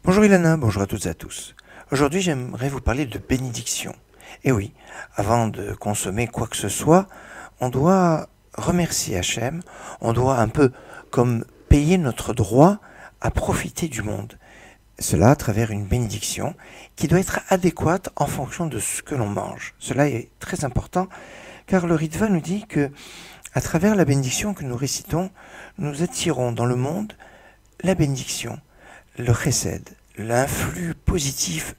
Bonjour Ilana, bonjour à toutes et à tous. Aujourd'hui, j'aimerais vous parler de bénédiction. Et oui, avant de consommer quoi que ce soit, on doit remercier Hachem, on doit un peu comme payer notre droit à profiter du monde. Cela à travers une bénédiction qui doit être adéquate en fonction de ce que l'on mange. Cela est très important car le Ritva nous dit que à travers la bénédiction que nous récitons, nous attirons dans le monde la bénédiction, le chesed, l'influx positif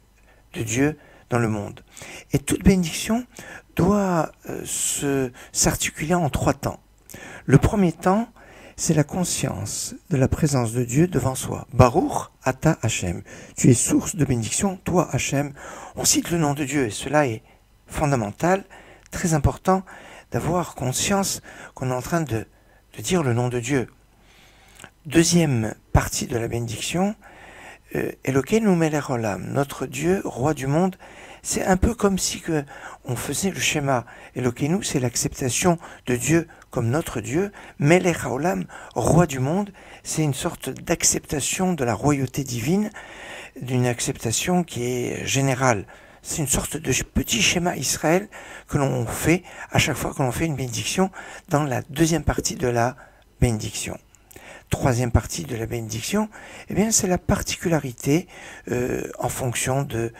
de Dieu dans le monde. Et toute bénédiction doit s'articuler en 3 temps. Le premier temps, c'est la conscience de la présence de Dieu devant soi. Baruch ata Hashem. Tu es source de bénédiction, toi Hashem. On cite le nom de Dieu et cela est fondamental, très important d'avoir conscience qu'on est en train de dire le nom de Dieu. Deuxième partie de la bénédiction, Elokeinu melech olam, notre Dieu, roi du monde. C'est un peu comme si on faisait le schéma. Elokeinu, c'est l'acceptation de Dieu comme notre Dieu. Melech haolam, roi du monde, c'est une sorte d'acceptation de la royauté divine, d'une acceptation qui est générale. C'est une sorte de petit schéma Israël que l'on fait à chaque fois que l'on fait une bénédiction dans la deuxième partie de la bénédiction. Troisième partie de la bénédiction, eh bien c'est la particularité en fonction de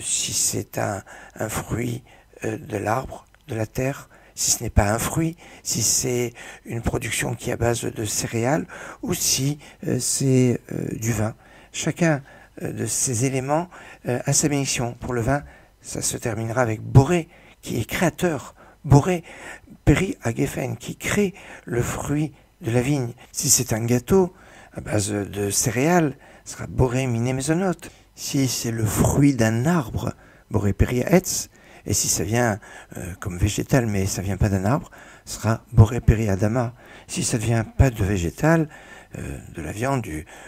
si c'est un fruit de l'arbre, de la terre, si ce n'est pas un fruit, si c'est une production qui est à base de céréales ou si c'est du vin. Chacun de ces éléments a sa bénédiction. Pour le vin, ça se terminera avec Boré, qui est créateur. Boré, Peri Agefen, qui crée le fruit de la vigne. Si c'est un gâteau à base de céréales, ce sera Boré Miné Mezonot. Si c'est le fruit d'un arbre, Boré Peri Etz, et si ça vient comme végétal, mais ça vient pas d'un arbre, ce sera Boré Peri Adama. Si ça ne vient pas de végétal, de la viande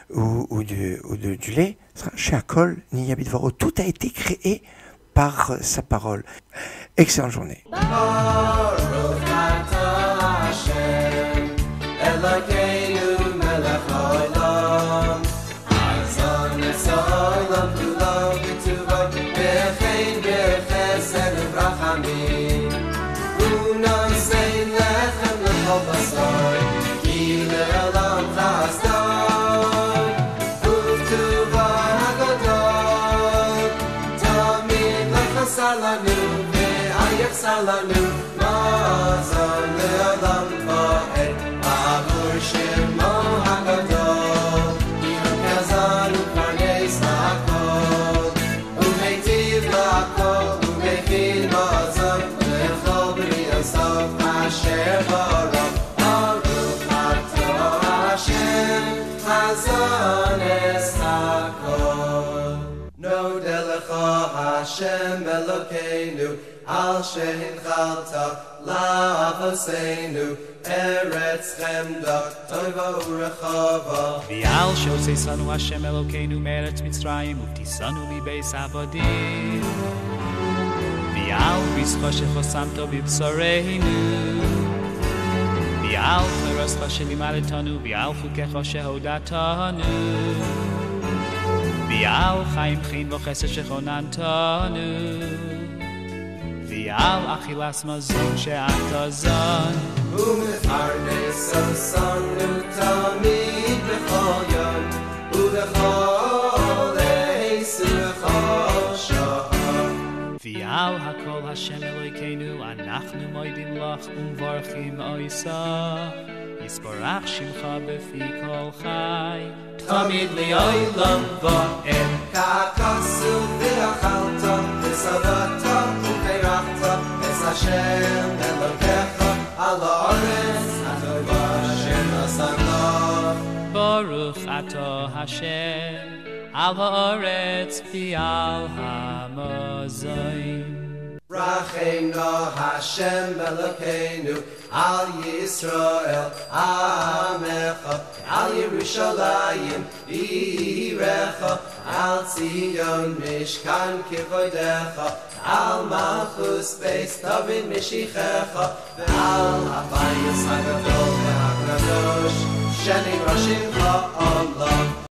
ou du lait, ce sera Sheakol Niyabit Varo. Tout a été créé par sa parole. Excellente journée. Elokeinu melech haolam, Hazon es ha'olam kulo b'tuvot, b'chein b'chesed u'brachamim. U'nosei lechem l'chol basar, ki le'olam chasdon. U'tuvah hagadol, tamid lechasar lanu, ve'al yachsar lanu, mazon le'olam va'ed. Shemo hagadol, Yom Kazan u'parnes la'akol, u'meitiv la'akol, u'mechin mazon lechol b'ri'osav asher bara. Baruch atah Hashem, Hazon es hakol. Nodeh lecha Hashem Elokeinu, al shehinchalta la'avoseinu. Eretz chemda, toiva urechava. V'al she'oseisanu Hashem Elokeinu me'eretz Mitzrayim u'v'tisanu mibeis avodim. V'al b'zcha shechosamto b'bsareinu. V'al torascha shelimadetanu, v'al chukecha shehodatanu. V'al chaim chin v'chesed shechonantanu. V'al achilas mazon she'ata zon. ומפרנס אותנו תמיד בכל יום ובכל עת ובכל שעה. ועל הכל השם אלוהינו אנחנו מודים לך ומברכים אותך. יסברך שמך בפי כל חי תמיד לעולם ועד. ככתוב ואכלת ושבעת וברכת את השם אלוהיך על הארץ הטובה שנתן לך. ברוך אתה השם על הארץ ועל המזון. Rachenu Hashem Elokeinu al Yisrael Amecha al Yerushalayim Irecha al Zion Mishkan Kivodecha al Malchus Beis David Mishichecha al Havayis HaGadol VeHaKadosh Sheni Rashimcha Allah.